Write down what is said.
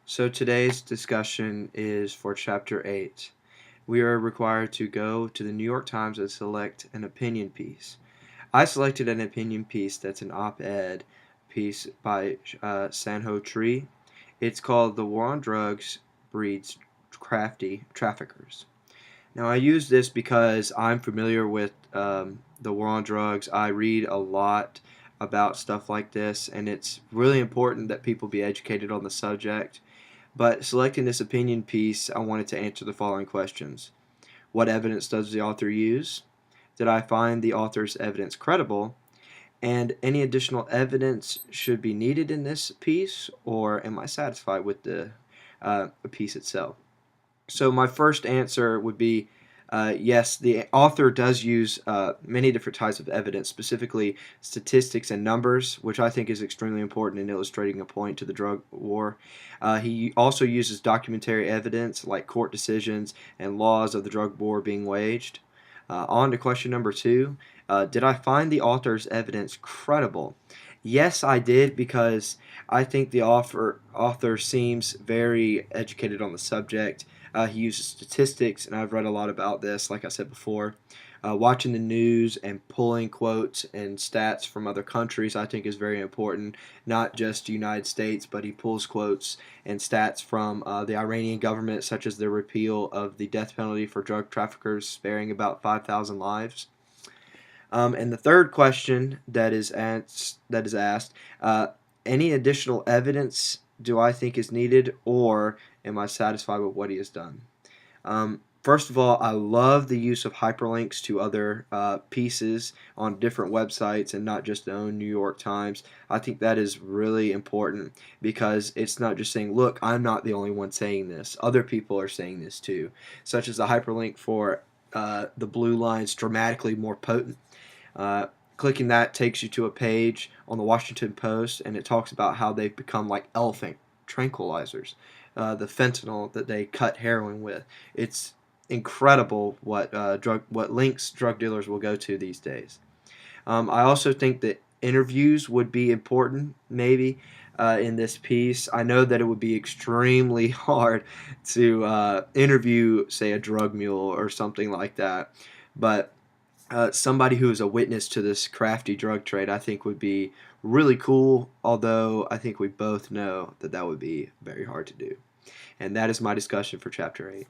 So today's discussion is for Chapter 8. We are required to go to the New York Times and select an opinion piece. I selected an opinion piece that's an op-ed piece by Sanho Tree. It's called "The War on Drugs Breeds Crafty Traffickers." Now, I use this because I'm familiar with the war on drugs. I read a lot about stuff like this, and it's really important that people be educated on the subject. But selecting this opinion piece, I wanted to answer the following questions. What evidence does the author use? Did I find the author's evidence credible? And any additional evidence should be needed in this piece, or am I satisfied with the piece itself? So my first answer would be yes, the author does use many different types of evidence, specifically statistics and numbers, which I think is extremely important in illustrating a point to the drug war. He also uses documentary evidence like court decisions and laws of the drug war being waged. On to question number two. Did I find the author's evidence credible? Yes, I did, because I think the author seems very educated on the subject. He uses statistics, and I've read a lot about this, like I said before. Watching the news and pulling quotes and stats from other countries, I think, is very important. Not just the United States, but he pulls quotes and stats from the Iranian government, such as the repeal of the death penalty for drug traffickers, sparing about 5,000 lives. And the third question that is asked, any additional evidence do I think is needed, or am I satisfied with what he has done? First of all, I love the use of hyperlinks to other pieces on different websites and not just the own New York Times. I think that is really important because it's not just saying, look, I'm not the only one saying this. Other people are saying this too, such as the hyperlink for the blue line's dramatically more potent. Clicking that takes you to a page on the Washington Post, and it talks about how they've become like elephant tranquilizers, the fentanyl that they cut heroin with. It's incredible what links drug dealers will go to these days. I also think that interviews would be important, maybe. In this piece, I know that it would be extremely hard to interview, say, a drug mule or something like that, but somebody who is a witness to this crafty drug trade, I think, would be really cool, although I think we both know that that would be very hard to do. And that is my discussion for Chapter 8.